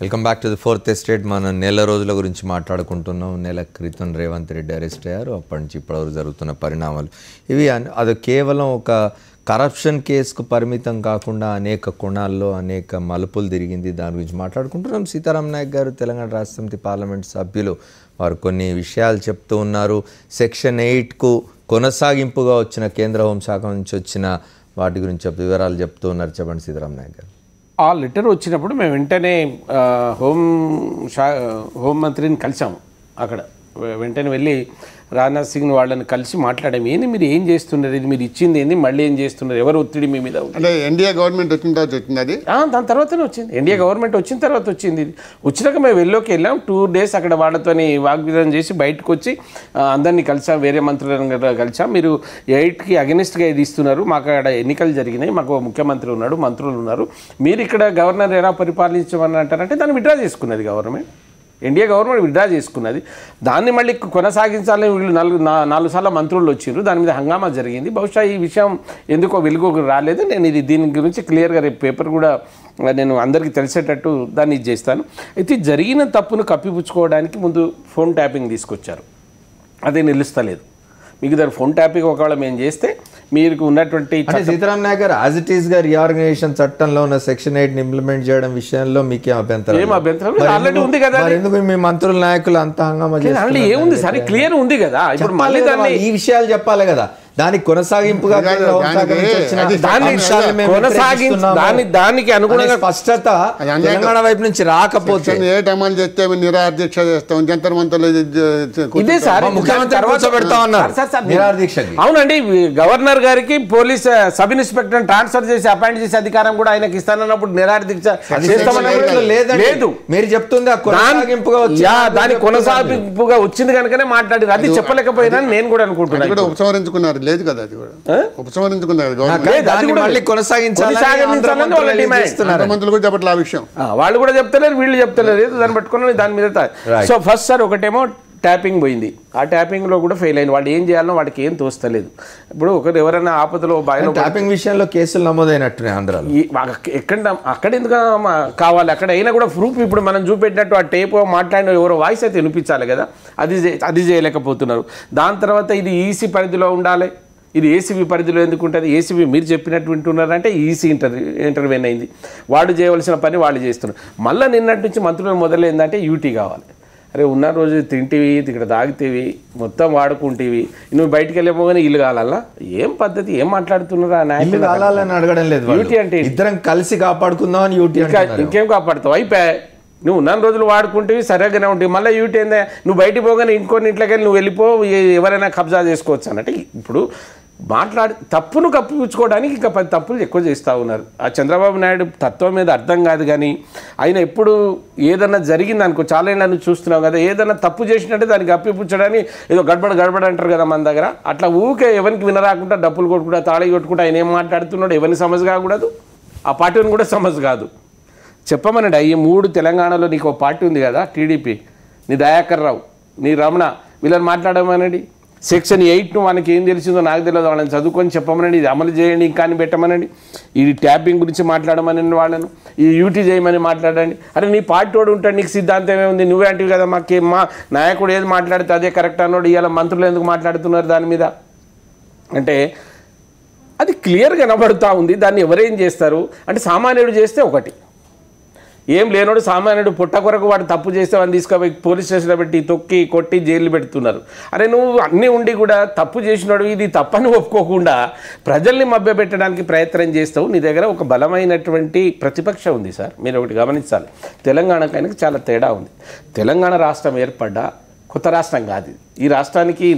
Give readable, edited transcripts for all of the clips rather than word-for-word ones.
Welcome back to the fourth estate. మనం నెల రోజుల గురించి మాట్లాడుకుంటున్నాం. నెల క్రితం రేవంత్ రెడ్డి అరెస్ట్ అయ్యారు. అప్పటి నుంచి ఇప్పటివరకు జరుగుతున్న పరిణామాలు ఇవి. అది కేవలం ఒక కరప్షన్ కేసుకు పరిమితం కాకుండా అనేక కోణాల్లో అనేక మలుపులు తిరిగింది. దాని గురించి మాట్లాడుకుంటున్నాం. సీతారాం నాయక్ గారు తెలంగాణ రాష్ట్ర సమితి పార్లమెంట్ సభ్యులు, వారు కొన్ని విషయాలు చెప్తూ ఉన్నారు. సెక్షన్ 8కు కొనసాగింపుగా వచ్చిన కేంద్ర హోంశాఖ నుంచి వచ్చిన వాటి గురించి వివరాలు చెప్తూ ఉన్నారు. చెప్పండి సీతారాం నాయక్ గారు. ఆ లెటర్ వచ్చినప్పుడు మేము వెంటనే హోంమంత్రిని కలిసాము. అక్కడ వెంటనే వెళ్ళి రాజ్నాథ్ సింగ్ వాళ్ళని కలిసి మాట్లాడాము. ఏంది మీరు ఏం చేస్తున్నారు, ఇది మీరు ఇచ్చింది ఏంది, మళ్ళీ ఏం చేస్తున్నారు, ఎవరు ఒత్తిడి మీ మీద? అంటే ఎన్డీఏ గవర్నమెంట్ వచ్చిన తర్వాత వచ్చింది అది. దాని తర్వాతనే వచ్చింది. ఎన్డీఏ గవర్నమెంట్ వచ్చిన తర్వాత వచ్చింది. ఇది వచ్చినాక మేము వెళ్ళోకి వెళ్ళాం. 2 days అక్కడ వాళ్ళతోని వాగ్విధానం చేసి బయటకు వచ్చి అందరినీ కలిసాం. వేరే మంత్రులను కలిసాం. మీరు 8కి అగెనిస్ట్గా ఇది ఇస్తున్నారు, మాకు అక్కడ ఎన్నికలు జరిగినాయి, మాకు ముఖ్యమంత్రి ఉన్నాడు, మంత్రులు ఉన్నారు, మీరు ఇక్కడ గవర్నర్ ఎలా పరిపాలించమని అంటారంటే దాన్ని విడ్రా చేసుకున్నది గవర్నమెంట్. ఎన్డీఏ గవర్నమెంట్ విడ్రా చేసుకున్నది. దాన్ని మళ్ళీ కొనసాగించాలని వీళ్ళు 4 సార్లు మంత్రులు వచ్చిండ్రు. దాని మీద హంగామా జరిగింది. బహుశా ఈ విషయం ఎందుకో వెలుగు రాలేదు. నేను దీని గురించి క్లియర్గా రేపు పేపర్ కూడా నేను అందరికీ తెలిసేటట్టు దాన్ని ఇది చేస్తాను. అయితే జరిగిన తప్పును కప్పిపుచ్చుకోవడానికి ముందు ఫోన్ ట్యాపింగ్ తీసుకొచ్చారు. అదే నిలుస్తలేదు. మీకు దాని ఫోన్ ట్యాపింగ్ ఒకవేళ మేము చేస్తే మీకు ఉన్నటువంటి సీతారాం నాయక్ గారు యాజ్ ఇట్ ఈస్ గా రీఆర్గనైజేషన్ చట్టంలో ఉన్న సెక్షన్ 8 ఇంప్లిమెంట్ చేయడం విషయంలో మీకేం అభ్యంతరం? ఏం అభ్యంతరం ఆల్రెడీ ఉంది కదా. ఎందుకు మీ మంత్రుల నాయకులు అంత హంగామా చేస్తారు? ఏముంది సరే, క్లియర్ ఉంది కదా. ఇప్పుడు మళ్ళీ దాన్ని ఈ విషయాలు చెప్పాలి కదా. దానికి కొనసాగింపుగా దానికి అనుగుణంగా స్పష్టత తెలంగాణ వైపు నుంచి రాకపోతే ఏ టైం చేస్తే నిరాదీక్ష చేస్తాం, జంతర్ మంతర్లు ఇదే సార్ ముఖ్యమంత్రి పెడతా ఉన్నారు నిరాదీక్షకి. అవునండి, గవర్నర్ గారికి పోలీస్ సబ్ ఇన్స్పెక్టర్ ట్రాన్స్ఫర్ చేసి అపాయింట్ చేసే అధికారం కూడా ఆయనకి ఇస్తానన్నప్పుడు నిరాదీక్ష లేదు. మీరు చెప్తుంది దాని కొనసాగింపుగా వచ్చింది కనుకనే మాట్లాడి అది చెప్పలేకపోయినా నేను కూడా అనుకుంటున్నాను. ఉపసంహరించుకున్నారు లేదు కదా, అది కూడా ఉపసంహరించుకున్నారు. మంత్రులు కూడా చెప్పట్లే ఆ విషయం. వాళ్ళు కూడా చెప్తలేరు, వీళ్ళు చెప్తలేరు. దాన్ని పట్టుకుని దాని మీద. సో ఫస్ట్ సార్ ఒకటేమో ట్యాపింగ్ పోయింది. ఆ ట్యాపింగ్లో కూడా ఫెయిల్ అయింది. వాళ్ళు ఏం చేయాలనో వాడికి ఏం తోస్తలేదు. ఇప్పుడు ఒకరు ఎవరైనా ఆపదలో బాగా ట్యాపింగ్ విషయంలో కేసులు నమోదైనట్టు ఆంధ్రాలో ఎక్కడ అక్కడ ఎందుకు కావాలి? అక్కడ అయినా కూడా ప్రూఫ్ ఇప్పుడు మనం చూపెట్టినట్టు ఆ టేప్ మాట్లాడిన ఎవరో వాయిస్ అయితే వినిపించాలి కదా. అది చేయలేకపోతున్నారు. దాని తర్వాత ఇది ఈసీ పరిధిలో ఉండాలి, ఇది ఏసీబీ పరిధిలో ఎందుకు ఉంటుంది? ఏసీబీ మీరు చెప్పినట్టు వింటున్నారంటే ఈసీ ఇంటర్వ్యూన్ అయింది. వాడు చేయవలసిన పని వాళ్ళు చేస్తున్నారు. మళ్ళీ నిన్నటి నుంచి మంత్రులు మొదలైందంటే యూటీ కావాలి. అరే ఉన్న రోజు తింటివి, ఇక్కడ తాగితేవి, మొత్తం వాడుకుంటేవి, నువ్వు బయటికి వెళ్ళిపోగానే ఇల్లు కావాలా? ఏం పద్ధతి, ఏం మాట్లాడుతున్నారా? నాయకులు కావాలని అడగడం లేదు. యూటీ అంటే ఇద్దరం కలిసి కాపాడుకుందాం అని. యూటీ ఇంకేం కాపాడుతావు? అయిపోయా. నువ్వు ఉన్న రోజులు వాడుకుంటేవి సరిగ్గానే ఉంటాయి. మళ్ళీ యూటీ ఏందా? నువ్వు బయటికి పోగానే ఇంకొన్ని ఇంట్లోకి వెళ్ళి నువ్వు వెళ్ళిపో, ఎవరైనా కబ్జా చేసుకోవచ్చు అన్నట్టు. ఇప్పుడు తప్పును కప్పిపుచ్చుకోవడానికి ఇంకా 10 తప్పులు ఎక్కువ చేస్తూ ఉన్నారు. ఆ చంద్రబాబు నాయుడు తత్వం మీద అర్థం కాదు. కానీ ఆయన ఎప్పుడు ఏదన్నా జరిగింది అనుకో, చాలా నన్ను చూస్తున్నావు కదా, ఏదన్నా తప్పు చేసినట్టే దానికి కప్పిపుచ్చడానికి ఏదో గడబడ అంటారు కదా మన దగ్గర. అట్లా ఊకే ఎవరికి వినరాకుండా డప్పులు కొట్టుకుంటా తాళి కొట్టుకుంటా ఆయన ఏం మాట్లాడుతున్నాడు ఎవరిని సమస్య కాకూడదు, ఆ పార్టీని కూడా సమస్య కాదు. చెప్పమనండి. ఈ 3 తెలంగాణలో నీకు ఒక పార్టీ ఉంది కదా, టీడీపీ, నీ దయాకర్ రావు, నీ రమణ, వీళ్ళని మాట్లాడమనండి. సెక్షన్ 8ను మనకి ఏం తెలిసిందో నాకు తెలియదు, వాళ్ళని చదువుకొని చెప్పమనండి. ఇది అమలు చేయండి, ఇంకా పెట్టమనండి. ఇది ట్యాపింగ్ గురించి మాట్లాడమనండి, వాళ్ళను ఇది యూటీ చేయమని మాట్లాడండి. అరే నీ పార్టీ వాడు ఉంటాడు, నీకు సిద్ధాంతం ఏముంది, నువ్వే అంటివి కదా మా నాయకుడు ఏది మాట్లాడితే అదే కరెక్ట్ అన్నాడు. ఇవాళ మంత్రులు ఎందుకు మాట్లాడుతున్నారు దాని మీద అంటే అది క్లియర్గా కనబడుతూ ఉంది. దాన్ని ఎవరేం చేస్తారు అంటే సామాన్యుడు చేస్తే ఒకటి, ఏం లేనోడు సామాన్యుడు పుట్ట కొరకు వాడు తప్పు చేస్తే వాడిని తీసుకుపోయి పోలీస్ స్టేషన్లో పెట్టి తొక్కి కొట్టి జైలు పెడుతున్నారు. అరే నువ్వు అన్నీ ఉండి కూడా తప్పు చేసినాడు, ఇది తప్పని ఒప్పుకోకుండా ప్రజల్ని మభ్యపెట్టడానికి ప్రయత్నం చేస్తావు. నీ దగ్గర ఒక బలమైనటువంటి ప్రతిపక్షం ఉంది సార్. మీరు ఒకటి గమనించాలి, తెలంగాణకైనా చాలా తేడా ఉంది. తెలంగాణ రాష్ట్రం ఏర్పడ్డా కొత్త రాష్ట్రం కాదు. ఈ రాష్ట్రానికి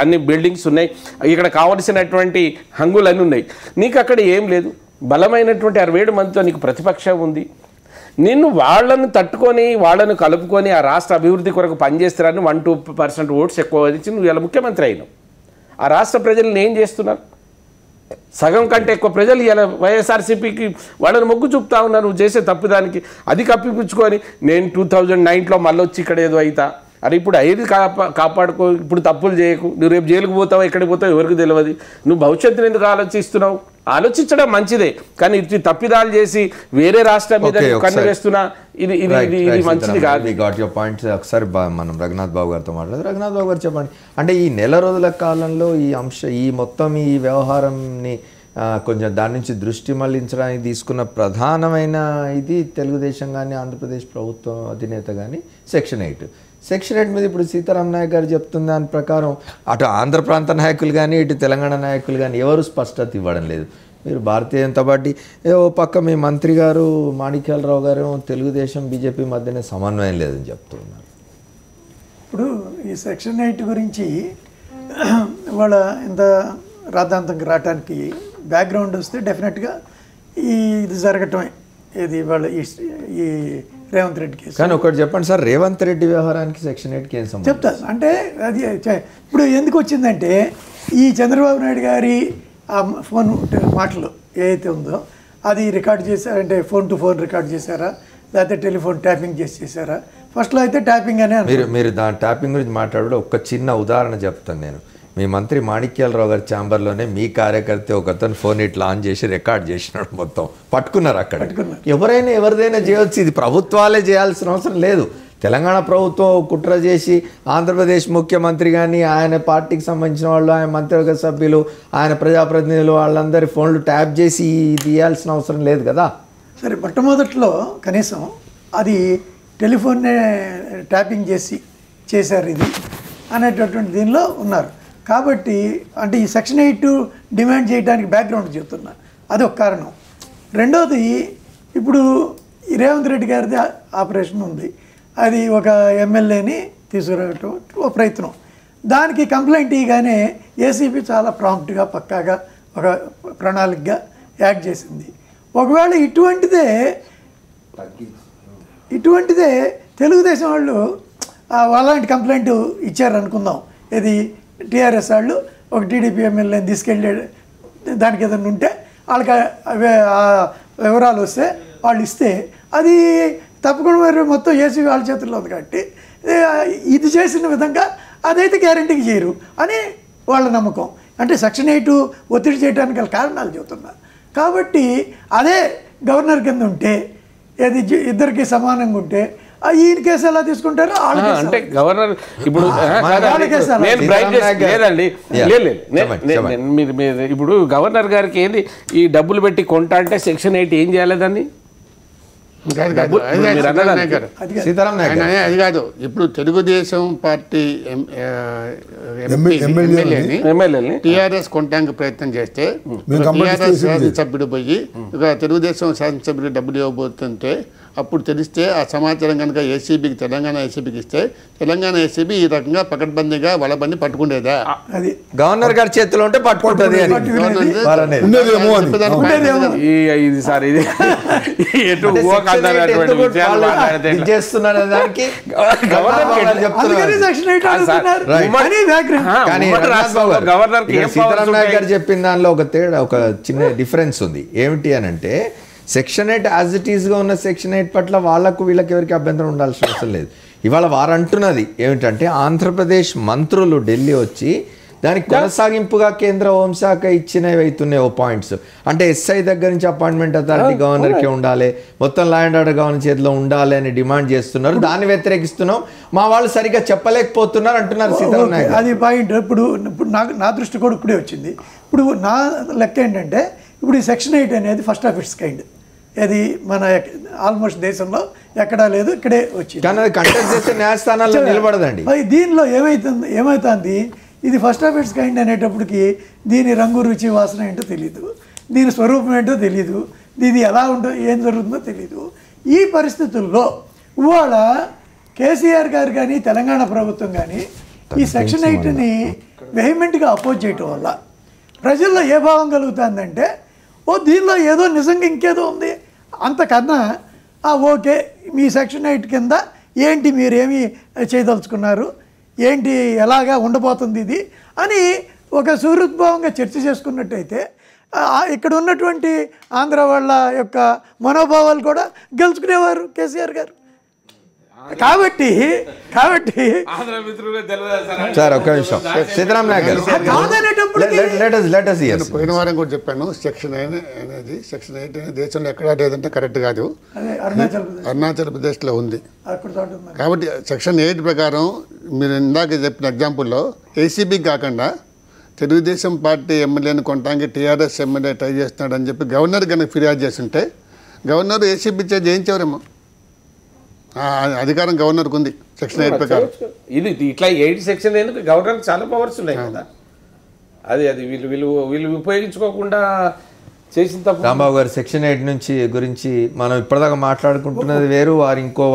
అన్ని బిల్డింగ్స్ ఉన్నాయి, ఇక్కడ కావలసినటువంటి హంగులు అన్నీ ఉన్నాయి. నీకు అక్కడ ఏం లేదు. బలమైనటువంటి 67 మందితో నీకు ప్రతిపక్షం ఉంది. నిన్ను వాళ్ళను తట్టుకొని వాళ్ళను కలుపుకొని ఆ రాష్ట్ర అభివృద్ధి కొరకు పనిచేస్తారని 1-2% ఓట్స్ ఎక్కువ ఇచ్చి నువ్వు ఇలా ముఖ్యమంత్రి అయినావు. ఆ రాష్ట్ర ప్రజలను ఏం చేస్తున్నారు? సగం కంటే ఎక్కువ ప్రజలు ఇలా వైఎస్ఆర్సీపీకి వాళ్ళని మొగ్గు చూపుతా ఉన్నారు. నువ్వు చేసే తప్పుదానికి అది కప్పిపుచ్చుకొని నేను 2009లో మళ్ళీ వచ్చి ఇక్కడ ఏదో అవుతా, అరే ఇప్పుడు అయ్యేది కాపాడుకో, ఇప్పుడు తప్పులు చేయకు, నువ్వు రేపు జైలుకు పోతావు, ఎక్కడికి పోతావు ఎవరికి తెలియదు, నువ్వు భవిష్యత్తుని ఎందుకు ఆలోచిస్తున్నావు? ఆలోచించడం మంచిదే, కానీ ఇది తప్పిదాలు చేసి వేరే రాష్ట్రం మీద కన్ను వేస్తున్నా ఇది మంచిది కాదు. Got your point. ఒకసారి మనం రఘునాథ్ బాబు గారితో మాట్లాడదు. రఘునాథ్ బాబు గారు చెప్పండి, అంటే ఈ నెల రోజుల కాలంలో ఈ మొత్తం ఈ వ్యవహారంని కొంచెం దాని నుంచి దృష్టి మళ్లించడానికి తీసుకున్న ప్రధానమైన ఇది తెలుగుదేశం కానీ ఆంధ్రప్రదేశ్ ప్రభుత్వం అధినేత కానీ సెక్షన్ 8 మీద ఇప్పుడు సీతారాం నాయక్ గారు చెప్తున్న దాని ప్రకారం అటు ఆంధ్ర ప్రాంత నాయకులు కానీ ఇటు తెలంగాణ నాయకులు కానీ ఎవరు స్పష్టత ఇవ్వడం లేదు. మీరు భారతీయ జనతా పార్టీ ఓ పక్క మీ మంత్రి గారు మాణిక్యాలరావు గారు తెలుగుదేశం బీజేపీ మధ్యనే సమన్వయం లేదని చెప్తున్నారు. ఇప్పుడు ఈ సెక్షన్ 8 గురించి వాళ్ళ ఇంత రాద్ధాంతంకి రావడానికి బ్యాక్గ్రౌండ్ వస్తే డెఫినెట్గా ఇది జరగటమే. ఇది వాళ్ళ ఈ రేవంత్ రెడ్డి కేసు. కానీ ఒకటి చెప్పండి సార్, రేవంత్ రెడ్డి వ్యవహారానికి సెక్షన్ 8కి ఏం సంబంధం? చెప్తాను. అంటే అది ఇప్పుడు ఎందుకు వచ్చిందంటే ఈ చంద్రబాబు నాయుడు గారి ఆ ఫోన్ మాటలు ఏదైతే ఉందో అది రికార్డ్ చేశారంటే ఫోన్ టు ఫోన్ రికార్డ్ చేశారా, లేకపోతే టెలిఫోన్ ట్యాపింగ్ చేశారా? ఫస్ట్లో అయితే ట్యాపింగ్ అనే మీరు దాని ట్యాపింగ్ గురించి మాట్లాడు. ఒక చిన్న ఉదాహరణ చెప్తాను నేను. మీ మంత్రి మాణిక్యాలరావు గారి ఛాంబర్లోనే మీ కార్యకర్త ఒకతను ఫోన్ ఇట్లా ఆన్ చేసి రికార్డ్ చేసినాడు, మొత్తం పట్టుకున్నారు అక్కడ. ఎవరైనా ఎవరిదైనా చేయవచ్చు, ఇది ప్రభుత్వాలే చేయాల్సిన అవసరం లేదు. తెలంగాణ ప్రభుత్వం కుట్ర చేసి ఆంధ్రప్రదేశ్ ముఖ్యమంత్రి కానీ ఆయన పార్టీకి సంబంధించిన వాళ్ళు, ఆయన మంత్రివర్గ సభ్యులు, ఆయన ప్రజాప్రతినిధులు వాళ్ళందరి ఫోన్లు ట్యాప్ చేసి తీయాల్సిన అవసరం లేదు కదా. సరే, మొట్టమొదట్లో కనీసం అది టెలిఫోన్నే ట్యాపింగ్ చేశారు ఇది అనేటటువంటి దీనిలో ఉన్నారు. కాబట్టి అంటే ఈ సెక్షన్ 8 డిమాండ్ చేయడానికి బ్యాక్గ్రౌండ్ చెప్తున్నా, అది ఒక కారణం. రెండోది, ఇప్పుడు ఈ రేవంత్ రెడ్డి గారిది ఆపరేషన్ ఉంది, అది ఒక ఎమ్మెల్యేని తీసుకురావటం ఒక ప్రయత్నం. దానికి కంప్లైంట్ ఇవ్వగానే ఏసీబీ చాలా ప్రాంప్ట్గా పక్కాగా ఒక ప్రణాళికగా యాక్ట్ చేసింది. ఒకవేళ ఇటువంటిదే తెలుగుదేశం వాళ్ళు అలాంటి కంప్లైంట్ ఇచ్చారనుకుందాం. ఇది టీఆర్ఎస్ వాళ్ళు ఒక టీడీపీ ఎమ్మెల్యేని తీసుకెళ్ళి దానికి ఏదైనా ఉంటే వాళ్ళకి వివరాలు వస్తే వాళ్ళు ఇస్తే అది తప్పకుండా మరి మొత్తం ఏసీ వాళ్ళ చేతుల్లో ఉంది. కాబట్టి ఇది చేసిన విధంగా అదైతే గ్యారంటీకి చేయరు అని వాళ్ళ నమ్మకం. అంటే సెక్షన్ 8 ఒత్తిడి చేయడానికి గల కారణాలు చెబుతున్నారు. కాబట్టి అదే గవర్నర్ కింద ఉంటే అది ఇద్దరికి సమానంగా ఉంటే ఈయన కేసు ఎలా తీసుకుంటారు? అంటే గవర్నర్ ఇప్పుడు ఇప్పుడు గవర్నర్ గారికి ఏంది ఈ డబ్బులు పెట్టి కొంటా అంటే సెక్షన్ 8 ఏం చేయాలి దాన్ని? సీతారాం నాయక్ అది కాదు. ఇప్పుడు తెలుగుదేశం పార్టీ ఎమ్మెల్యేని టీఆర్ఎస్ కొనడానికి ప్రయత్నం చేస్తే టీఆర్ఎస్ శాసనసభ్యుడు పోయి ఇక తెలుగుదేశం శాసనసభ్యుడు డబ్బులు ఇవ్వబోతుంటే అప్పుడు తెలిస్తే ఆ సమాచారం కనుక ఏసీబీకి తెలంగాణ ఏసీబీకి ఇస్తే తెలంగాణ ఏసీబీ ఈ రకంగా పకడ్బందీగా వాళ్ళ పట్టుకుండేదా? అది గవర్నర్ గారి చేతిలో ఉంటే పట్టుకుంటుంది. సీతారాం నాయక్ గారు చెప్పిన దానిలో ఒక తేడా, ఒక చిన్న డిఫరెన్స్ ఉంది. ఏమిటి అని అంటే సెక్షన్ 8 యాజ్ ఇట్ ఈస్గా ఉన్న సెక్షన్ 8 పట్ల వీళ్ళకి ఎవరికి అభ్యంతరం ఉండాల్సిన అవసరం లేదు. ఇవాళ వారు అంటున్నది ఏమిటంటే ఆంధ్రప్రదేశ్ మంత్రులు ఢిల్లీ వచ్చి దానికి కొనసాగింపుగా కేంద్ర హోంశాఖ ఇచ్చినవి అవుతున్నాయి ఓ పాయింట్స్. అంటే ఎస్ఐ దగ్గర నుంచి అపాయింట్మెంట్ అథారిటీ గవర్నర్కే ఉండాలి, మొత్తం లా అండ్ ఆర్డర్ గవర్నర్ చేతిలో ఉండాలి అని డిమాండ్ చేస్తున్నారు. దాన్ని వ్యతిరేకిస్తున్నాం, మా వాళ్ళు సరిగ్గా చెప్పలేకపోతున్నారు అంటున్నారు సీతారాం నాయక్. అది పాయింట్. ఇప్పుడు నా దృష్టి కూడా ఇప్పుడే వచ్చింది. ఇప్పుడు నా లెక్క ఏంటంటే ఇప్పుడు ఈ సెక్షన్ 8 అనేది ఫస్ట్ ఆఫ్ ఇట్స్ కైండ్. అది మన ఆల్మోస్ట్ దేశంలో ఎక్కడా లేదు, ఇక్కడే వచ్చింది. కానీ అది కంటెస్ట్ చేస్తే న్యాయస్థానాల్లో నిలబడదండి. దీనిలో ఏమవుతుంది, ఇది ఫస్ట్ ఆఫ్ ఇట్స్ కైండ్ అనేటప్పటికి దీని రంగు రుచి వాసన ఏంటో తెలియదు, దీని స్వరూపం ఏంటో తెలియదు, ఇది ఎలా ఉంటో ఏం జరుగుతుందో తెలియదు. ఈ పరిస్థితుల్లో ఇవాళ కేసీఆర్ గారు కానీ తెలంగాణ ప్రభుత్వం కానీ ఈ సెక్షన్ 8ని వెహిమెంట్గా అపోజ్ చేయటం వల్ల ప్రజల్లో ఏ భావం కలుగుతుందంటే దీనిలో ఏదో నిజంగా ఇంకేదో ఉంది, అంతకన్నా ఓకే మీ సెక్షన్ 8 కింద ఏంటి మీరేమి చేయదలుచుకున్నారు, ఏంటి ఎలాగా ఉండబోతుంది ఇది అని ఒక సుహృద్భావంగా చర్చ చేసుకున్నట్టయితే ఇక్కడ ఉన్నటువంటి ఆంధ్ర వాళ్ళ యొక్క మనోభావాలు కూడా గెలుచుకునేవారు కేసీఆర్ గారు. కాబట్టి ఆంధ్ర మిత్రులు తెలియదు సార్. సార్ ఒక్క నిమిషం సీతారాం నాయక్ గారు కాదనేటప్పటికి let us hear. పోయిన వారం కూడా చెప్పాను సెక్షన్ 8 అనేది దేశంలో ఎక్కడ లేదంటే కరెక్ట్ కాదు. అదే అరుణాచల్ ప్రదేశ్లో ఉంది. అక్కడ తోట ఉంది. కాబట్టి సెక్షన్ 8 ప్రకారం మీరు ఇందాక చెప్పిన ఎగ్జాంపుల్లో ఏసీబీ కాకుండా తెలుగుదేశం పార్టీ ఎమ్మెల్యేని కొనడానికి టీఆర్ఎస్ ఎమ్మెల్యే ట్రై చేస్తున్నాడని చెప్పి గవర్నర్ కనుక ఫిర్యాదు చేస్తుంటే గవర్నర్ ఏసీబీ చే జయించేవారేమో. అధికారం గవర్నర్కి ఉంది సెక్షన్ 8 ప్రకారం. ఇది ఇట్లా 8 సెక్షన్ ఎందుకు గవర్నర్కి చాలా పవర్స్ ఉన్నాయి కదా. అది వీళ్ళు ఉపయోగించుకోకుండా చేసిన తప్పు. రాంబాబు గారు సెక్షన్ 8 నుంచి గురించి మనం ఇప్పటిదాకా మాట్లాడుకుంటున్నది వేరు, వారు ఇంకో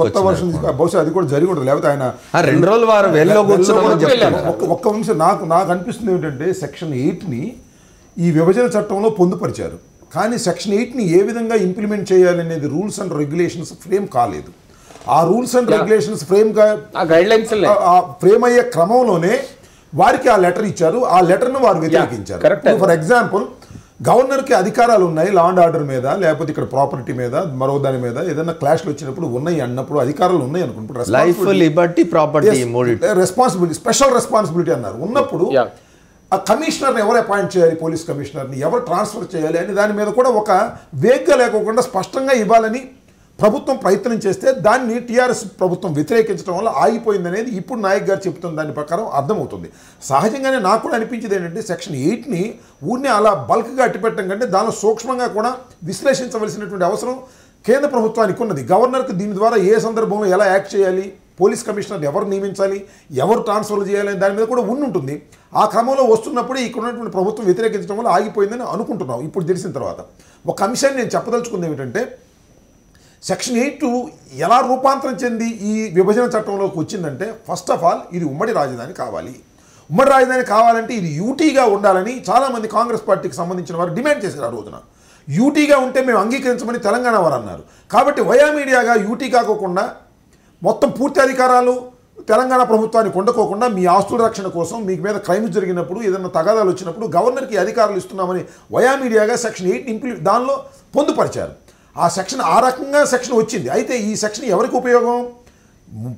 కొత్త వర్షన్ బహుశా అది కూడా జరిగి ఉంటుంది. లేకపోతే ఆయన 2 రోజులు వారు వెళ్ళలో కూర్చున్నామని చెప్తారు. ఒక్క నిమిషం నాకు అనిపిస్తుంది ఏమిటంటే సెక్షన్ 8ని ఈ విభజన చట్టంలో పొందుపరిచారు, కానీ సెక్షన్ 8ని ఏ విధంగా ఇంప్లిమెంట్ చేయాలనేది రూల్స్ అండ్ రెగ్యులేషన్స్ ఫ్రేమ్ కాలేదు. ఆ రూల్స్ అండ్ రెగ్యులేషన్స్ ఫ్రేమ్ అయ్యే క్రమంలోనే వారికి ఆ లెటర్ ఇచ్చారు. ఆ లెటర్ను వారు వ్యతిరేకించారు. ఫర్ ఎగ్జాంపుల్, గవర్నర్కి అధికారాలు ఉన్నాయి లా అండ్ ఆర్డర్ మీద, లేకపోతే ఇక్కడ ప్రాపర్టీ మీద, మరో దాని మీద ఏదైనా క్లాష్లు వచ్చినప్పుడు ఉన్నాయి అన్నప్పుడు అధికారాలు ఉన్నాయి అనుకుంటారు. రెస్పాన్సిబిలిటీ, స్పెషల్ రెస్పాన్సిబిలిటీ అన్నారు. ఉన్నప్పుడు ఆ కమిషనర్ని ఎవరు అపాయింట్ చేయాలి, పోలీస్ కమిషనర్ని ఎవరు ట్రాన్స్ఫర్ చేయాలి అని దాని మీద కూడా ఒక వేగ్గా లేకోకుండా స్పష్టంగా ఇవ్వాలని ప్రభుత్వం ప్రయత్నం చేస్తే దాన్ని టీఆర్ఎస్ ప్రభుత్వం వ్యతిరేకించడం వల్ల ఆగిపోయిందనేది ఇప్పుడు నాయక్ గారు చెప్తున్న దాని ప్రకారం అర్థమవుతుంది. సహజంగానే నాకు కూడా అనిపించేది ఏంటంటే సెక్షన్ 8ని ఊరిని అలా బల్క్గా అట్టిపెట్టడం కంటే దానిలో సూక్ష్మంగా కూడా విశ్లేషించవలసినటువంటి అవసరం కేంద్ర ప్రభుత్వానికి ఉన్నది. గవర్నర్కి దీని ద్వారా ఏ సందర్భంలో ఎలా యాక్ట్ చేయాలి, పోలీస్ కమిషనర్ ఎవరు నియమించాలి, ఎవరు ట్రాన్స్ఫర్ చేయాలి దాని మీద కూడా ఉంటుంది. ఆ క్రమంలో వస్తున్నప్పుడే ఇక్కడ ఉన్నటువంటి ప్రభుత్వం వ్యతిరేకించడం వల్ల ఆగిపోయిందని అనుకుంటున్నాం ఇప్పుడు తెలిసిన తర్వాత. ఒక అంశాన్ని నేను చెప్పదలుచుకుంది ఏమిటంటే సెక్షన్ 8 ఎలా రూపాంతరం చెంది ఈ విభజన చట్టంలోకి వచ్చిందంటే, ఫస్ట్ ఆఫ్ ఆల్ ఇది ఉమ్మడి రాజధాని కావాలి. ఉమ్మడి రాజధాని కావాలంటే ఇది యూటీగా ఉండాలని చాలామంది కాంగ్రెస్ పార్టీకి సంబంధించిన వారు డిమాండ్ చేశారు. ఆ రోజున యూటీగా ఉంటే మేము అంగీకరించమని తెలంగాణ వారు అన్నారు. కాబట్టి వయా మీడియాగా యూటీ కాకోకుండా మొత్తం పూర్తి అధికారాలు తెలంగాణ ప్రభుత్వానికి ఉండకోకుండా మీ ఆస్తుల రక్షణ కోసం మీకు మీద క్రైమ్స్ జరిగినప్పుడు ఏదైనా తగాదాలు వచ్చినప్పుడు గవర్నర్కి అధికారాలు ఇస్తున్నామని వయా మీడియాగా సెక్షన్ 8 దానిలో పొందుపరిచారు. ఆ సెక్షన్ ఆ రకంగా సెక్షన్ వచ్చింది. అయితే ఈ సెక్షన్ ఎవరికి ఉపయోగం?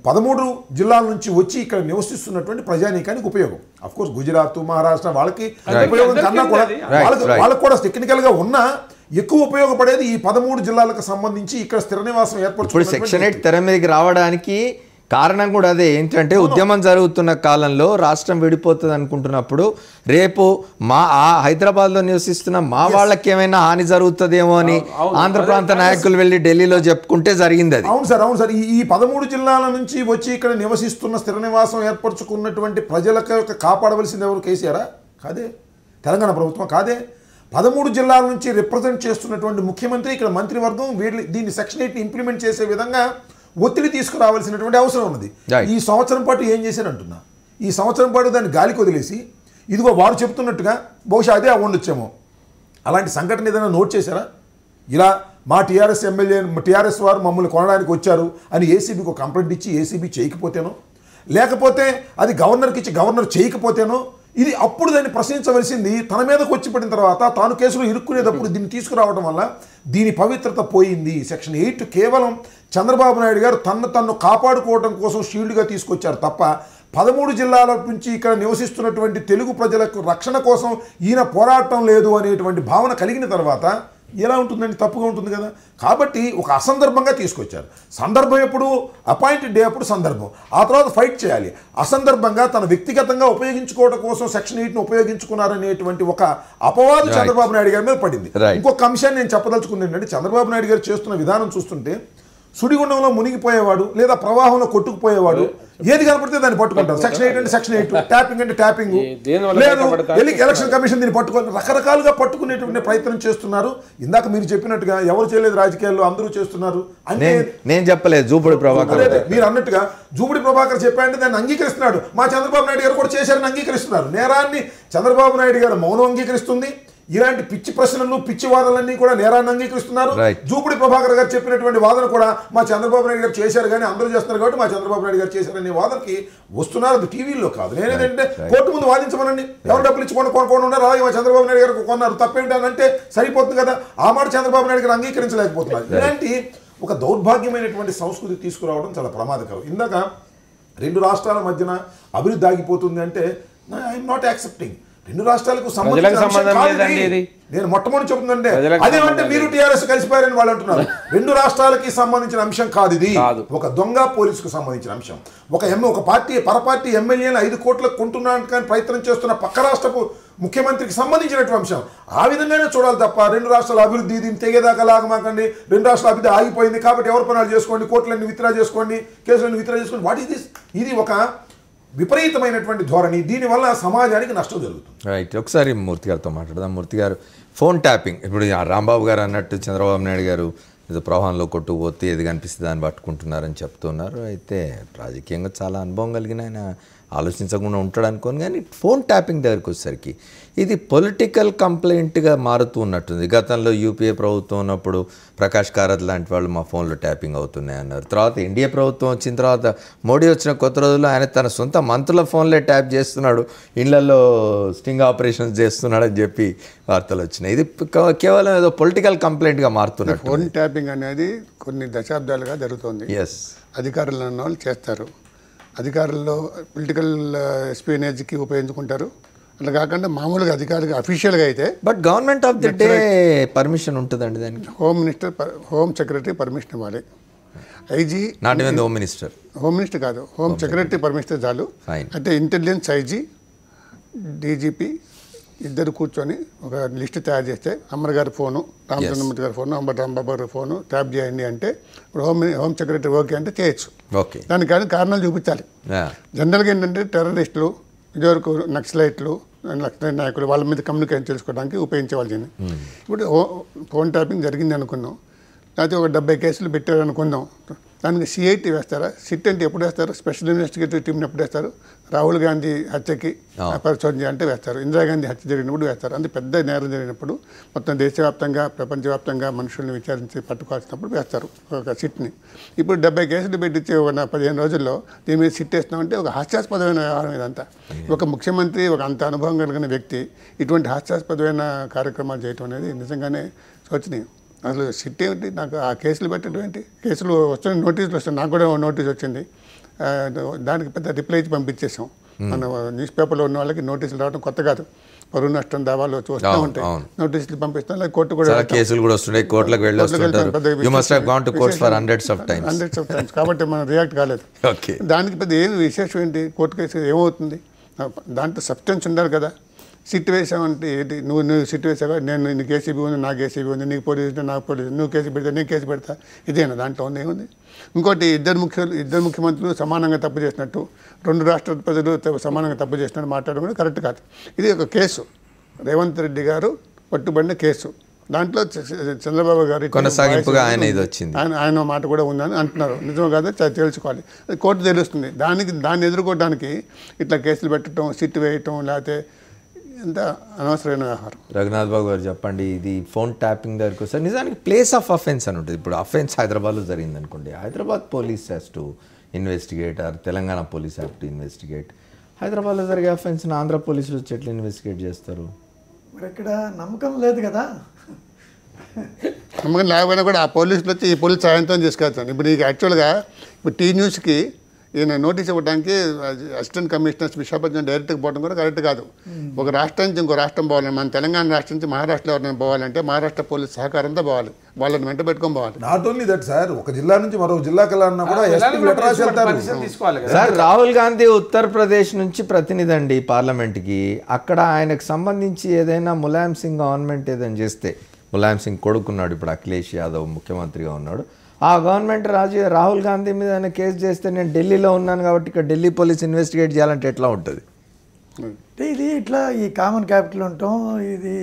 13 జిల్లాల నుంచి వచ్చి ఇక్కడ నివసిస్తున్నటువంటి ప్రజానీకానికి ఉపయోగం. అఫ్ కోర్స్ గుజరాత్, మహారాష్ట్ర వాళ్ళకి ఉపయోగం కన్నా కూడా వాళ్ళకు కూడా టెక్నికల్గా ఉన్నా ఎక్కువ ఉపయోగపడేది ఈ 13 జిల్లాలకు సంబంధించి ఇక్కడ స్థిర నివాసం ఏర్పడుతుంది. సెక్షన్ 8 తెర మీదకి రావడానికి కారణం కూడా అదే. ఏంటంటే ఉద్యమం జరుగుతున్న కాలంలో రాష్ట్రం విడిపోతుంది అనుకుంటున్నప్పుడు రేపు హైదరాబాద్లో నివసిస్తున్న మా వాళ్ళకి ఏమైనా హాని జరుగుతుందేమో అని ఆంధ్ర ప్రాంత నాయకులు వెళ్ళి ఢిల్లీలో చెప్పుకుంటే జరిగింది అది. అవును సార్. ఈ 13 జిల్లాల నుంచి వచ్చి ఇక్కడ నివసిస్తున్న స్థిర నివాసం ఏర్పరచుకున్నటువంటి ప్రజలకు కాపాడవలసింది ఎవరు? కేసీఆరా? కాదే. తెలంగాణ ప్రభుత్వం కాదే. 13 జిల్లాల నుంచి రిప్రజెంట్ చేస్తున్నటువంటి ముఖ్యమంత్రి, ఇక్కడ మంత్రివర్గం దీన్ని సెక్షన్ 8ని ఇంప్లిమెంట్ చేసే విధంగా ఒత్తిడి తీసుకురావాల్సినటువంటి అవసరం ఉన్నది. ఈ సంవత్సరం పాటు ఏం చేశారంటున్నా, ఈ సంవత్సరం పాటు దాన్ని గాలికి వదిలేసి ఇదిగో వారు చెప్తున్నట్టుగా బహుశా అదే ఉండొచ్చేమో. అలాంటి సంఘటన ఏదైనా నోట్ చేశారా? ఇలా మా టీఆర్ఎస్ వారు మమ్మల్ని కొనడానికి వచ్చారు అని ఏసీబీకి ఒక కంప్లైంట్ ఇచ్చి ఏసీబీ చేయకపోతేనో, లేకపోతే అది గవర్నర్కి ఇచ్చి గవర్నర్ చేయకపోతేనో, ఇది అప్పుడు దాన్ని ప్రశ్నించవలసింది తన మీదకు వచ్చి పడిన తర్వాత తాను కేసులో ఇరుక్కునేటప్పుడు దీన్ని తీసుకురావడం వల్ల దీని పవిత్రత పోయింది. సెక్షన్ 8 కేవలం చంద్రబాబు నాయుడు గారు తన్ను కాపాడుకోవడం కోసం షీల్డ్గా తీసుకొచ్చారు తప్ప 13 జిల్లాల నుంచి ఇక్కడ నివసిస్తున్నటువంటి తెలుగు ప్రజలకు రక్షణ కోసం ఈయన పోరాటం లేదు అనేటువంటి భావన కలిగిన తర్వాత ఎలా ఉంటుందండి? తప్పుగా ఉంటుంది కదా. కాబట్టి ఒక అసందర్భంగా తీసుకొచ్చారు. సందర్భం ఎప్పుడు? అపాయింటెడ్ డే అప్పుడు సందర్భం. ఆ తర్వాత ఫైట్ చేయాలి. అసందర్భంగా తన వ్యక్తిగతంగా ఉపయోగించుకోవడం కోసం సెక్షన్ 8ని ఉపయోగించుకున్నారనేటువంటి ఒక అపవాదు చంద్రబాబు నాయుడు గారి మీద పడింది. ఇంకొక అంశాన్ని నేను చెప్పదలుచుకుంది ఏంటంటే, చంద్రబాబు నాయుడు గారు చేస్తున్న విధానం చూస్తుంటే సుడిగుండంలో మునిగిపోయేవాడు లేదా ప్రవాహంలో కొట్టుకుపోయేవాడు ఏది కనపడితే దాన్ని పట్టుకుంటారు. సెక్షన్ 8 అంటే సెక్షన్ 8, ట్యాపింగ్ అంటే ట్యాపింగ్, లేదు ఎలక్షన్ కమిషన్ దీన్ని పట్టుకొని రకరకాలుగా పట్టుకునేటువంటి ప్రయత్నం చేస్తున్నారు. ఇందాక మీరు చెప్పినట్టుగా ఎవరు చేయలేదు రాజకీయాల్లో, అందరూ చేస్తున్నారు అంటే నేను చెప్పలేదు. జూపూడి ప్రభాకర్ మీరు అన్నట్టుగా జూపూడి ప్రభాకర్ చెప్పారంటే దాన్ని అంగీకరిస్తున్నాడు. మా చంద్రబాబు నాయుడు గారు కూడా చేశారని అంగీకరిస్తున్నారు. నేరాన్ని చంద్రబాబు నాయుడు గారు మౌనం అంగీకరిస్తుంది. ఇలాంటి పిచ్చి ప్రశ్నలు, పిచ్చి వాదనలన్నీ కూడా నేరాన్ని అంగీకరిస్తున్నారు. జూపూడి ప్రభాకర్ గారు చెప్పినటువంటి వాదన కూడా మా చంద్రబాబు నాయుడు గారు చేశారు కానీ అందరూ చేస్తున్నారు కాబట్టి మా చంద్రబాబు నాయుడు గారు చేశారనే వాదనకి వస్తున్నారు. అది టీవీలో కాదు. నేనేంటంటే కోర్టు ముందు వాదించమనండి. ఎవరు డబ్బులు ఇచ్చి కొనుక్కొని ఉన్నారు, అలాగే మా చంద్రబాబు నాయుడు గారు కొన్నారు, తప్పేంటి అని అంటే సరిపోతుంది కదా. ఆ మాట చంద్రబాబు నాయుడు గారు అంగీకరించలేకపోతున్నారు. ఇలాంటి ఒక దౌర్భాగ్యమైనటువంటి సంస్కృతి తీసుకురావడం చాలా ప్రమాదకరం. ఇందాక 2 రాష్ట్రాల మధ్యన అభివృద్ధి ఆగిపోతుంది అంటే ఐఎమ్ నాట్ యాక్సెప్టింగ్. 2 రాష్ట్రాలకు నేను మొట్టమొదటి చెప్తుందంటే అదేమంటే మీరు టీఆర్ఎస్ కలిసిపోయారని వాళ్ళు అంటున్నారు. 2 రాష్ట్రాలకి సంబంధించిన అంశం కాదు ఇది. ఒక దొంగ పోలీసుకు సంబంధించిన అంశం. ఒక పార్టీ పరపార్టీ ఎమ్మెల్యేలు 5 కోట్లకు కొంటున్నానికి ప్రయత్నం చేస్తున్న పక్క రాష్ట్రపు ముఖ్యమంత్రికి సంబంధించినటువంటి అంశం. ఆ విధంగానే చూడాలి తప్ప 2 రాష్ట్రాల అభివృద్ధి దీన్ని తెగేదాకా లాగమాకండి. 2 రాష్ట్రాల అభివృద్ధి ఆగిపోయింది కాబట్టి ఎవరి పనులు చేసుకోండి, కోర్టులన్నీ విత్డ్రా చేసుకోండి, కేసులన్నీ విత్డ్రా చేసుకోండి. What is this? ఇది ఒక విపరీతమైనటువంటి ధోరణి. దీనివల్ల సమాజానికి నష్టం జరుగుతుంది. రైట్, ఒకసారి మూర్తి గారితో మాట్లాడదాం. మూర్తి గారు, ఫోన్ ట్యాపింగ్ ఇప్పుడు రాంబాబు గారు అన్నట్టు చంద్రబాబు నాయుడు గారు ఏదో ప్రవాహంలో కొట్టుకుపోతే ఏది కనిపిస్తుంది దాన్ని పట్టుకుంటున్నారని చెప్తున్నారు. అయితే రాజకీయంగా చాలా అనుభవం కలిగిన ఆయన ఆలోచించకుండా ఉంటాడు అనుకోని, కానీ ఫోన్ ట్యాపింగ్ దగ్గరికి వచ్చేసరికి ఇది పొలిటికల్ కంప్లైంట్గా మారుతూ ఉన్నట్టుంది. గతంలో యూపీఏ ప్రభుత్వం ఉన్నప్పుడు ప్రకాష్ కారత్ లాంటి వాళ్ళు మా ఫోన్లో ట్యాపింగ్ అవుతున్నాయి అన్నారు. తర్వాత ఎన్డీఏ ప్రభుత్వం వచ్చిన తర్వాత మోడీ వచ్చిన కొత్త రోజుల్లో ఆయన తన సొంత మంత్రుల ఫోన్లే ట్యాప్ చేస్తున్నాడు, ఇళ్లలో స్టింగ్ ఆపరేషన్స్ చేస్తున్నాడు అని చెప్పి వార్తలు వచ్చినాయి. ఇది కేవలం ఏదో పొలిటికల్ కంప్లైంట్గా మారుతున్నట్టు. ఫోన్ ట్యాపింగ్ అనేది కొన్ని దశాబ్దాలుగా జరుగుతుంది. ఎస్, అధికారులు అన్న వాళ్ళు చేస్తారు. అధికారుల్లో పొలిటికల్ ఎస్పీనేజ్కి ఉపయోగించుకుంటారు. అట్లా కాకుండా మామూలుగా అధికారిగా అఫీషియల్గా అయితే but government of the day permission ఉంటుందండి దానికి. హోమ్ సెక్రటరీ పర్మిషన్ ఇవ్వాలి. IG not even home minister. Home minister కాదు, హోమ్ సెక్రటరీ పర్మిషన్ చాలు. అయితే ఇంటెలిజెన్స్ ఐజీ, డీజీపీ ఇద్దరు కూర్చొని ఒక లిస్ట్ తయారు చేస్తే అమ్మర్ గారి ఫోను, రామచంద్రమూర్తి గారి ఫోను, రాంబాబు గారి ఫోను ట్యాప్ చేయండి అంటే ఇప్పుడు హోమ్ సెక్రటరీ ఓకే అంటే చేయొచ్చు. ఓకే, దానికి కానీ కారణాలు చూపించాలి. జనరల్గా ఏంటంటే టెర్రరిస్టులు, ఇదివరకు నక్సలైట్లు, నక్సలైట్ నాయకులు వాళ్ళ మీద కమ్యూనికేషన్ తెలుసుకోవడానికి ఉపయోగించేవాళ్ళు. ఇప్పుడు ఫోన్ ట్యాపింగ్ జరిగింది అనుకుందాం, లేకపోతే ఒక 70 కేసులు పెట్టారు అనుకుందాం. దానికి సిఐటి వేస్తారా? సిట్ అంటే ఎప్పుడు వేస్తారు? స్పెషల్ ఇన్వెస్టిగేటివ్ టీంని ఎప్పుడు వేస్తారు? రాహుల్ గాంధీ హత్యకి పరిశోధన అంటే వేస్తారు, ఇందిరాగాంధీ హత్య జరిగినప్పుడు వేస్తారు. అంటే పెద్ద నేరం జరిగినప్పుడు మొత్తం దేశవ్యాప్తంగా ప్రపంచవ్యాప్తంగా మనుషుల్ని విచారించి పట్టుకోవాల్సినప్పుడు వేస్తారు ఒక సిట్ని. ఇప్పుడు 70 కేసులు పెట్టించి ఒక 15 రోజుల్లో దీని మీద సిట్ వేస్తున్నామంటే ఒక హాస్యాస్పదమైన వ్యవహారం ఇదంతా. ఒక ముఖ్యమంత్రి, ఒక అంత అనుభవం కలిగిన వ్యక్తి ఇటువంటి హాస్యాస్పదమైన కార్యక్రమాలు చేయటం అనేది నిజంగానే శోచనీయం. అసలు సిట్ ఏమిటి? నాకు ఆ కేసులు పెట్టడం ఏంటి? కేసులు వస్తున్నాయి, నోటీసులు వస్తాయి. నాకు కూడా నోటీస్ వచ్చింది, దానికి పెద్ద రిప్లై ఇచ్చి పంపించేసాం. మన న్యూస్ పేపర్లో ఉన్న వాళ్ళకి నోటీసులు రావడం కొత్త కాదు. పరువు నష్టం దావాలు వస్తూ ఉంటాయి, నోటీసులు పంపిస్తాం. లేక కోర్టు కూడా కేసులు కూడా వస్తున్నాయి, కోర్టులకు హండ్రెడ్స్ ఆఫ్ టైమ్స్. కాబట్టి మనం రియాక్ట్ కాలేదు. దానికి పెద్ద ఏం విశేషం ఏంటి? కోర్టు కేసు ఏమవుతుంది? దాంట్లో సబ్స్టెన్స్ ఉండాలి కదా. సిట్ వేసామంటే ఏంటి? నువ్వు సిట్ వేసావా, నేను నీకు ఏసీబీ ఉంది, నాకు ఏసీబీ ఉంది, నీకు పోలీసు ఉంటే నాకు పోలీసు, నువ్వు కేసు పెడతా నేను కేసు పెడతా, ఇదేనా? దాంట్లో ఉంది ఏముంది? ఇంకోటి, ఇద్దరు ముఖ్యమంత్రులు సమానంగా తప్పు చేసినట్టు, 2 రాష్ట్రాల ప్రజలు సమానంగా తప్పు చేసినట్టు మాట్లాడడం కూడా కరెక్ట్ కాదు. ఇది ఒక కేసు, రేవంత్ రెడ్డి గారు పట్టుబడిన కేసు. దాంట్లో చంద్రబాబు గారి కొనసాగింపుగా ఆయన మాట కూడా ఉందని అంటున్నారు. నిజం కాదో తెలుసుకోవాలి, కోర్టు తెలుస్తుంది. దాన్ని ఎదుర్కోవడానికి ఇట్లా కేసులు పెట్టడం, సిట్ వేయటం, లేకపోతే ఎంత అనవసరమైన వ్యవహారం. రఘునాథ్ బాబు గారు చెప్పండి, ఇది ఫోన్ ట్యాపింగ్ దగ్గరికి వస్తే నిజానికి ప్లేస్ ఆఫ్ అఫెన్స్ అని ఉంటుంది. ఇప్పుడు అఫెన్స్ హైదరాబాద్లో జరిగింది అనుకోండి, Hyderabad police has to investigate, or Telangana police have to investigate. హైదరాబాద్లో జరిగే అఫెన్స్ని ఆంధ్ర పోలీసులు వచ్చి ఎట్లా ఇన్వెస్టిగేట్ చేస్తారు? మరి ఇక్కడ నమ్మకం లేదు కదా. నమ్మకం లేకపోయినా కూడా ఆ పోలీసులు వచ్చి ఈ పోలీసు సాయంత్రం తీసుకెళ్తాను. ఇప్పుడు నీకు యాక్చువల్గా ఇప్పుడు టీ న్యూస్కి ఈయన నోటీస్ ఇవ్వడానికి అసిస్టెంట్ కమిషనర్స్ విశాఖపట్నం డైరెక్ట్గా పోవడం కూడా కరెక్ట్ కాదు. ఒక రాష్ట్రం నుంచి ఇంకో రాష్ట్రం పోవాలని, మన తెలంగాణ రాష్ట్రం నుంచి మహారాష్ట్రలో ఎవరైనా పోవాలంటే మహారాష్ట్ర పోలీస్ సహకారంతో పోవాలి, వాళ్ళని వెంట పెట్టుకొని పోవాలి. నాట్ ఓన్లీ దట్ సార్, ఒక జిల్లా నుంచి మరో జిల్లాకి వెళ్ళాలన్నా కూడా సార్, రాహుల్ గాంధీ ఉత్తరప్రదేశ్ నుంచి ప్రతినిధి అండి పార్లమెంట్కి. అక్కడ ఆయనకు సంబంధించి ఏదైనా ములాయం సింగ్ గవర్నమెంట్ ఏదైనా చేస్తే, ములాయం సింగ్ కొడుకున్నాడు ఇప్పుడు అఖిలేష్ యాదవ్ ముఖ్యమంత్రిగా ఉన్నాడు, ఆ గవర్నమెంట్ రాహుల్ గాంధీ మీద కేసు చేస్తే నేను ఢిల్లీలో ఉన్నాను కాబట్టి ఇక్కడ ఢిల్లీ పోలీస్ ఇన్వెస్టిగేట్ చేయాలంటే ఎట్లా ఉంటుంది? అంటే ఇది ఇట్లా ఈ కామన్ క్యాపిటల్ ఉండటం, ఇది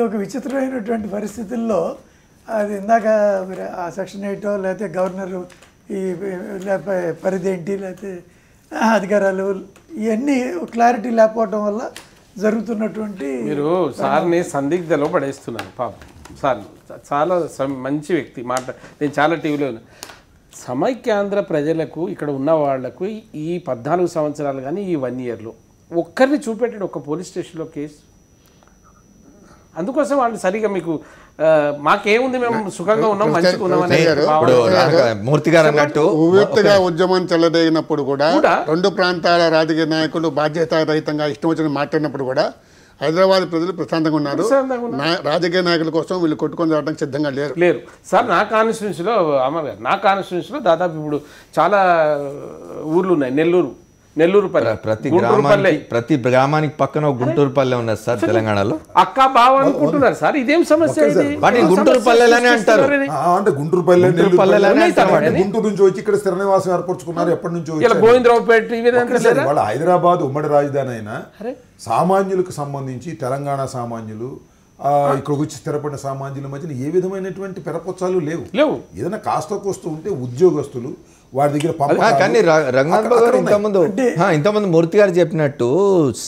ఒక విచిత్రమైనటువంటి పరిస్థితుల్లో అది ఇందాక ఆ సెక్షన్ 8 లేకపోతే గవర్నరు ఈ పరిధి ఏంటి లేకపోతే అధికారాలు ఇవన్నీ క్లారిటీ లేకపోవడం వల్ల జరుగుతున్నటువంటి. మీరు సార్ని సందిగ్ధలో పడేస్తున్నారు పాపం. సార్ చాలా మంచి వ్యక్తి, నేను చాలా టీవీలో ఉన్నా. సమైక్యాంధ్ర ప్రజలకు ఇక్కడ ఉన్న వాళ్లకు ఈ 14 సంవత్సరాలు కానీ ఈ 1 ఇయర్లో ఒక్కరిని చూపెట్టాడు ఒక పోలీస్ స్టేషన్లో కేసు. అందుకోసం వాళ్ళు సరిగా మీకు మాకేముంది మేము సుఖంగా ఉన్నాం మంచిగా ఉన్నాం అనే ఇప్పుడు మూర్తి గారు అన్నట్టు ఉవ్వెత్తుగా ఉద్యమం చెలరేగినప్పుడు కూడా రెండు ప్రాంతాల రాజకీయ నాయకులు బాధ్యతారహితంగా ఇష్టం వచ్చిన మాట్లాడినప్పుడు కూడా హైదరాబాద్ ప్రజలు ప్రశాంతంగా ఉన్నారు. రాజకీయ నాయకుల కోసం వీళ్ళు కొట్టుకొని రావడానికి సిద్ధంగా లేరు సార్. నా కాన్స్టిట్యూన్సీలో అమ్మగారు, నా కాన్స్టిట్యూన్సీలో దాదాపు ఇప్పుడు చాలా ఊర్లు ఉన్నాయి. నెల్లూరు పల్లె, ప్రతి గ్రామానికి పక్కన గుంటూరు పల్లె ఉన్నది సార్ తెలంగాణలో. అక్క బావ అనుకుంటున్నారు సార్, ఇదేం సమస్య? గుంటూరు పల్లెలనే అంటారు. అంటే గుంటూరు పల్లె, గుంటూరు నుంచి వచ్చి ఇక్కడ స్థిర నివాసం ఏర్పరచుకున్నారు. ఎప్పటి నుంచో గోవిందరావుపేట వాళ్ళ హైదరాబాద్ ఉమ్మడి రాజధాని అయినా సామాన్యులకు సంబంధించి తెలంగాణ సామాన్యులు ఇక్కడికి వచ్చి స్థిరపడిన సామాన్యుల మధ్యన ఏ విధమైనటువంటి పెరపొచ్చాలు లేవు. ఏదైనా కాస్త కోస్తూ ఉంటే ఉద్యోగస్తులు వారి దగ్గర కానీ రంగనాథ్ బాబు గారు ఇంతమంది మూర్తి గారు చెప్పినట్టు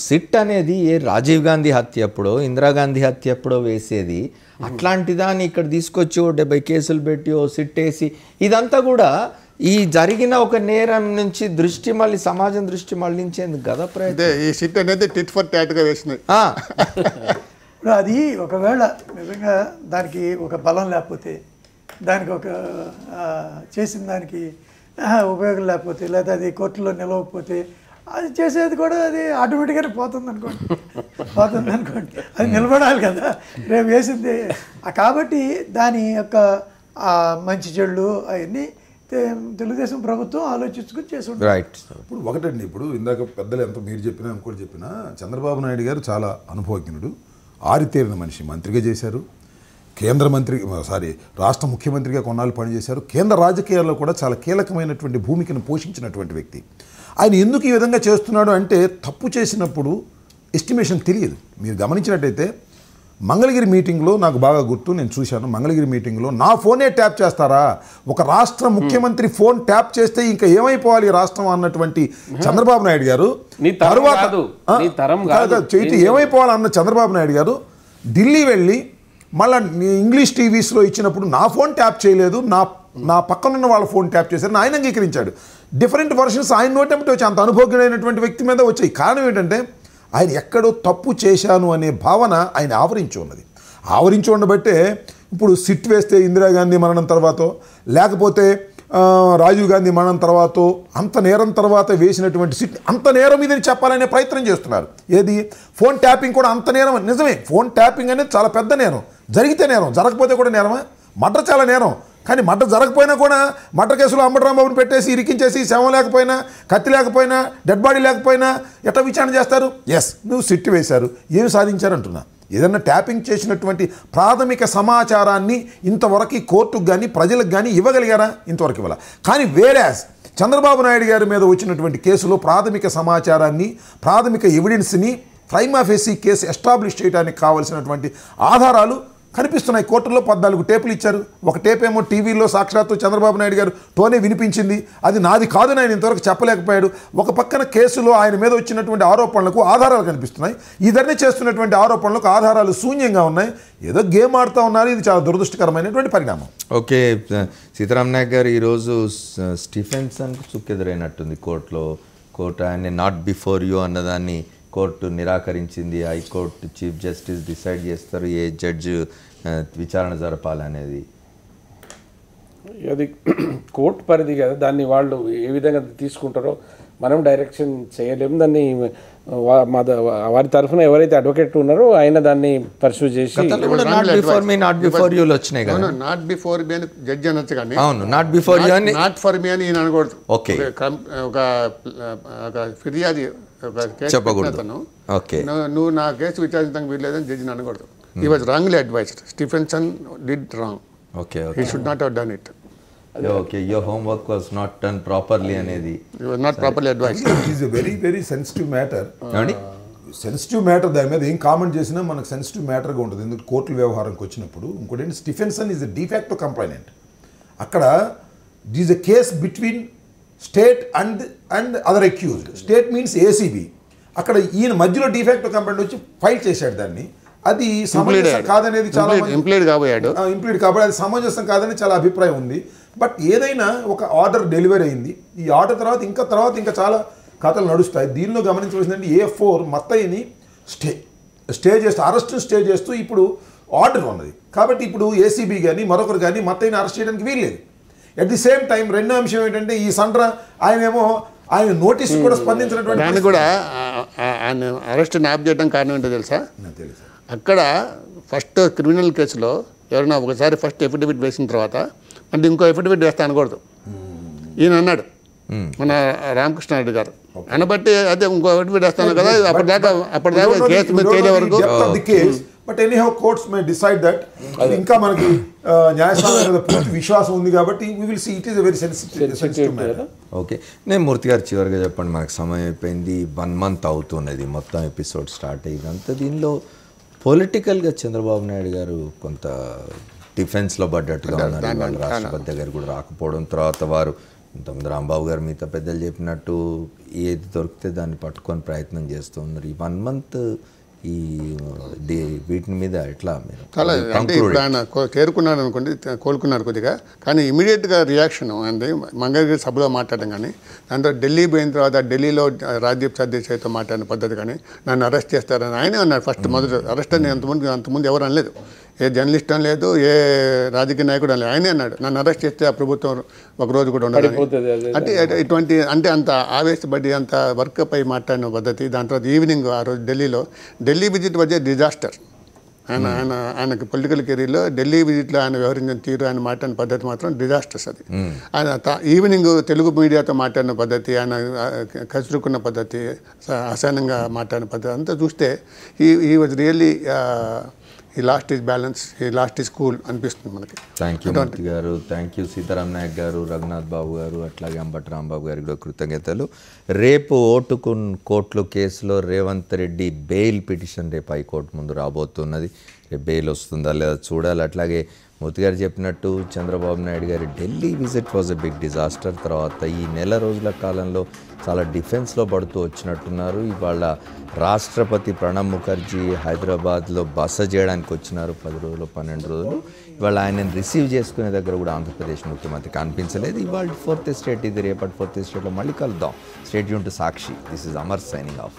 సిట్ అనేది ఏ రాజీవ్ గాంధీ హత్య అప్పుడో ఇందిరాగాంధీ హత్య అప్పుడో వేసేది, అట్లాంటి దాన్ని ఇక్కడ తీసుకొచ్చి 70 కేసులు పెట్టి సిట్ వేసి ఇదంతా కూడా ఈ జరిగిన ఒక నేరం నుంచి దృష్టి మళ్ళీ సమాజం దృష్టి మళ్ళించేందుకు కదా ప్రయత్నం. ఈ సిట్ అనేది టిట్ ఫర్ టాట్గా వేసినది. ఇప్పుడు అది ఒకవేళ నిజంగా దానికి ఒక బలం లేకపోతే, దానికి ఒక చేసిన దానికి ఉపయోగం లేకపోతే, లేదా అది కోర్టులో నిలవకపోతే అది చేసేది కూడా అది ఆటోమేటిక్గానే పోతుంది అనుకోండి. అది నిలబడాలి కదా రేపు వేసింది. కాబట్టి దాని యొక్క మంచి చెడు అవన్నీ తెలుగుదేశం ప్రభుత్వం ఆలోచించుకుని చేసి రైట్. ఇప్పుడు ఒకటండి, ఇప్పుడు ఇందాక పెద్దలు ఎంత మీరు చెప్పినా ఇంకోటి చెప్పినా చంద్రబాబు నాయుడు గారు చాలా అనుభవజ్ఞుడు, ఆరితేరిన మనిషి. మంత్రిగా చేశారు, రాష్ట్ర ముఖ్యమంత్రిగా కొన్నాళ్ళు పనిచేశారు, కేంద్ర రాజకీయాల్లో కూడా చాలా కీలకమైనటువంటి భూమికను పోషించినటువంటి వ్యక్తి. ఆయన ఎందుకు ఈ విధంగా చేస్తున్నాడు అంటే తప్పు చేసినప్పుడు ఎస్టిమేషన్ తెలియదు. మీరు గమనించినట్టయితే మంగళగిరి మీటింగ్లో నాకు బాగా గుర్తు, నేను చూశాను. మంగళగిరి మీటింగ్లో నా ఫోనే ట్యాప్ చేస్తారా, ఒక రాష్ట్ర ముఖ్యమంత్రి ఫోన్ ట్యాప్ చేస్తే ఇంకా ఏమైపోవాలి రాష్ట్రం అన్నటువంటి చంద్రబాబు నాయుడు గారు, చేతి ఏమైపోవాలి అన్న చంద్రబాబు నాయుడు గారు ఢిల్లీ వెళ్ళి మళ్ళీ ఇంగ్లీష్ టీవీస్లో ఇచ్చినప్పుడు నా ఫోన్ ట్యాప్ చేయలేదు, నా పక్కనున్న వాళ్ళ ఫోన్ ట్యాప్ చేశారు, ఆయన అంగీకరించాడు. డిఫరెంట్ వర్షన్స్ ఆయన నోటెంబటి వచ్చి అంత అనుభవజ్ఞుడైనటువంటి వ్యక్తి మీద వచ్చాయి. కారణం ఏంటంటే ఆయన ఎక్కడో తప్పు చేశాను అనే భావన ఆయన ఆవరించి ఉండబట్టే ఇప్పుడు సిట్ వేస్తే ఇందిరాగాంధీ మరణం తర్వాత, లేకపోతే రాజీవ్ గాంధీ మరణం తర్వాత, అంత నేరం తర్వాత వేసినటువంటి సిట్ అంత నేరం ఇదని చెప్పాలనే ప్రయత్నం చేస్తున్నారు. ఏది ఫోన్ ట్యాపింగ్ కూడా అంత నేరం. నిజమే, ఫోన్ ట్యాపింగ్ అనేది చాలా పెద్ద నేరం. జరిగితే నేరం, జరగకపోతే కూడా నేరమా? మర్డర్ చాలా నేరం, కానీ మర్డర్ జరగకపోయినా కూడా మర్డర్ కేసులో అంబటరాంబాబుని పెట్టేసి ఇరికించేసి శవం లేకపోయినా, కత్తి లేకపోయినా, డెడ్ బాడీ లేకపోయినా ఎట్లా విచారణ చేస్తారు? నువ్వు సిట్ వేశారు, ఏమి సాధించారంటున్నా. ఏదన్నా ట్యాపింగ్ చేసినటువంటి ప్రాథమిక సమాచారాన్ని ఇంతవరకు కోర్టుకు కానీ ప్రజలకు కానీ ఇవ్వగలిగారా? ఇంతవరకు ఇవ్వాల. కానీ వేరేస్ చంద్రబాబు నాయుడు గారి మీద వచ్చినటువంటి కేసులో ప్రాథమిక సమాచారాన్ని, ప్రాథమిక ఎవిడెన్స్ని ప్రైమా ఫేసీ కేసు ఎస్టాబ్లిష్ చేయడానికి కావాల్సినటువంటి ఆధారాలు కనిపిస్తున్నాయి. కోర్టులో 14 టేపులు ఇచ్చారు. ఒక టేప్ ఏమో టీవీలో సాక్షాత్తు చంద్రబాబు నాయుడు గారు టోనే వినిపించింది, అది నాది కాదని ఆయన ఇంతవరకు చెప్పలేకపోయాడు. ఒక పక్కన కేసులో ఆయన మీద వచ్చినటువంటి ఆరోపణలకు ఆధారాలు కనిపిస్తున్నాయి, ఇద్దరిని చేస్తున్నటువంటి ఆరోపణలకు ఆధారాలు శూన్యంగా ఉన్నాయి. ఏదో గేమ్ ఆడుతూ ఉన్నారు. ఇది చాలా దురదృష్టకరమైనటువంటి పరిణామం. ఓకే, సీతారాం నాయక్ గారు ఈరోజు స్టీఫెన్సన్కు చుక్కెదురైనట్టుంది కోర్టు ఆయన నాట్ బిఫోర్ యూ అన్నదాన్ని కోర్టు నిరాకరించింది. హైకోర్టు చీఫ్ జస్టిస్ డిసైడ్ చేస్తారు ఏ జడ్జి విచారణ జరపాలనేది. అది కోర్టు పరిధి కదా, దాన్ని వాళ్ళు ఏ విధంగా తీసుకుంటారో మనం డైరెక్షన్ చేయలేము. దాన్ని వారి తరఫున ఎవరైతే అడ్వకేట్ ఉన్నారో ఆయన దాన్ని పర్సూ చేసి నాట్ బిఫోర్ మీ వచ్చినాయి కదా. నాట్ బిఫోర్ మీ అని జడ్జి అనొచ్చు కానీ నాట్ బిఫోర్ యూ అని నాట్ ఫర్ మీ అని ఈయన అనకూడదు. ఓకే, ఒక ఫిర్యాదు చెప్పకూడదు. నువ్వు నా కేసు విచారించడానికి వీల్లేదని జడ్జిని అనకూడదు. He was wrongly advised. Stephenson did wrong. He should not have done it. your homework was not done properly అనేది. You were not properly advised. It is a very very sensitive matter. Sensitive matter. దాని మీద ఏం comment చేసినా మనకు sensitive మ్యాటర్గా ఉంటుంది. ఎందుకు కోర్టుల వ్యవహారంకి వచ్చినప్పుడు. ఇంకోటి ఏంటి, Stephenson is the de facto complainant. అక్కడ it is a case between state and other accused. State means ACB. అక్కడ ఈయన మధ్యలో డిఫాక్టో కంప్లైంట్ వచ్చి ఫైల్ చేశాడు దాన్ని. అది సమంజసం కాదనేది చాలా ఇంప్లీడ్ కాబట్టి అది సమంజసం కాదని చాలా అభిప్రాయం ఉంది. బట్ ఏదైనా ఒక ఆర్డర్ డెలివరీ అయింది. ఈ ఆర్డర్ తర్వాత ఇంకా చాలా కథలు నడుస్తాయి. దీనిలో గమనించవలసిందంటే A4 మత్తయ్యని స్టే చేస్తూ అరెస్ట్ని స్టే చేస్తూ ఇప్పుడు ఆర్డర్ ఉన్నది. కాబట్టి ఇప్పుడు ఏసీబీ కానీ మరొకరు కానీ మత్తయ్యని అరెస్ట్ చేయడానికి వీల్లేదు. అట్ ది సేమ్ టైం రెండో అంశం ఏంటంటే ఈ సండ్ర ఆయన నోటీసు కూడా స్పందించినటువంటి దాన్ని కూడా ఆయన అరెస్ట్ న్యాప్ చేయడం కారణం ఏంటో తెలుసా? అక్కడ ఫస్ట్ క్రిమినల్ కేసులో ఎవరైనా ఒకసారి ఫస్ట్ ఎఫిడవిట్ వేసిన తర్వాత అంటే ఇంకో ఎఫిడవిట్ వేస్తే అనకూడదు. ఈయన అన్నాడు మన రామకృష్ణారెడ్డి గారు అనబట్టి అదే ఇంకో ఎఫిడవిట్ వేస్తాను కదా అప్పటిదాకా కేసు మీద తేలే వరకు. But anyhow courts May decide that. ఇంకా మనకి న్యాయస్థానం మీద పూర్తి విశ్వాసం ఉంది కాబట్టి we will see it is a very sensitive matter. Okay, నేను మూర్తి గారు చివరిగా చెప్పండి, మనకు సమయం అయిపోయింది. 1 month అవుతున్నది మొత్తం ఎపిసోడ్ స్టార్ట్ అయ్యిందంతా. దీనిలో పొలిటికల్గా చంద్రబాబు నాయుడు గారు కొంత డిఫెన్స్లో పడ్డట్టుగా ఉన్నారు. వాళ్ళు రాష్ట్రపతి దగ్గర కూడా రాకపోవడం, తర్వాత వారు ఇంతకుముందు రాంబాబు గారు మిగతా పెద్దలు చెప్పినట్టు ఏది దొరికితే దాన్ని పట్టుకొని ప్రయత్నం చేస్తూ ఉన్నారు. ఈ 1 month ఈ వీటి మీద ఎట్లా మీరు చాలా అంటే ఇప్పుడు ఆయన చేరుకున్నాడు అనుకోండి, కోలుకున్నారు కొద్దిగా, కానీ ఇమీడియట్గా రియాక్షన్ అంటే మంగళగిరి సభలో మాట్లాడడం కానీ, దాంతో ఢిల్లీ పోయిన తర్వాత ఢిల్లీలో రాజ్యసభ సభ్యులతో మాట్లాడిన పద్ధతి కానీ, నన్ను అరెస్ట్ చేస్తారని ఆయనే అన్నారు ఫస్ట్. మొదటి అరెస్ట్ అని అంతకుముందు ఎవరు అనలేదు, ఏ జర్నలిస్ట్ అని లేదు, ఏ రాజకీయ నాయకుడు అని లేదు, ఆయనే అన్నాడు నన్ను అరెస్ట్ చేస్తే ఆ ప్రభుత్వం ఒకరోజు కూడా ఉండదు అంటే ఇటువంటి అంటే అంత ఆవేశపడి అంత వర్క్ పై మాట్లాడిన పద్ధతి. దాని తర్వాత ఈవినింగ్ ఆ రోజు ఢిల్లీ విజిట్ వచ్చే డిజాస్టర్. ఆయనకి పొలిటికల్ కెరీర్లో ఢిల్లీ విజిట్లో ఆయన వ్యవహరించిన తీరు, ఆయన మాట్లాడిన పద్ధతి మాత్రం డిజాస్టర్స్. అది ఆయన ఈవినింగ్ తెలుగు మీడియాతో మాట్లాడిన పద్ధతి, ఆయన కసురుకున్న పద్ధతి, అసహనంగా మాట్లాడిన పద్ధతి అంతా చూస్తే ఈ వాజ్ రియల్లీ ఈ లాస్ట్ ఈజ్ బ్యాలెన్స్, ఈ లాస్ట్ ఈజ్ కూల్ అనిపిస్తుంది మనకి. థ్యాంక్ యూ మూర్తి గారు, థ్యాంక్ యూ సీతారాం నాయక్ గారు, రఘునాథ్ బాబు గారు, అట్లాగే అంబటి రాంబాబు గారికి కూడా కృతజ్ఞతలు. రేపు ఓటుకు కోర్టులో కేసులో రేవంత్ రెడ్డి బెయిల్ పిటిషన్ రేపు హైకోర్టు ముందు రాబోతున్నది. రేపు బెయిల్ వస్తుందా లేదా చూడాలి. అట్లాగే మూర్తి గారు చెప్పినట్టు చంద్రబాబు నాయుడు గారి Delhi visit was a big disaster. తర్వాత ఈ నెల రోజుల కాలంలో చాలా డిఫెన్స్లో పడుతూ వచ్చినట్టున్నారు. ఇవాళ రాష్ట్రపతి ప్రణబ్ ముఖర్జీ హైదరాబాద్లో బస చేయడానికి వచ్చినారు 10 రోజులు 12 రోజులు. ఇవాళ ఆయనను రిసీవ్ చేసుకునే దగ్గర కూడా ఆంధ్రప్రదేశ్ ముఖ్యమంత్రి కనిపించలేదు. ఇవాళ 4th estate ఇది, రేపటి 4th estate మళ్ళీ కలుద్దాం. State Yoon to Sakshi. This is Amar signing off.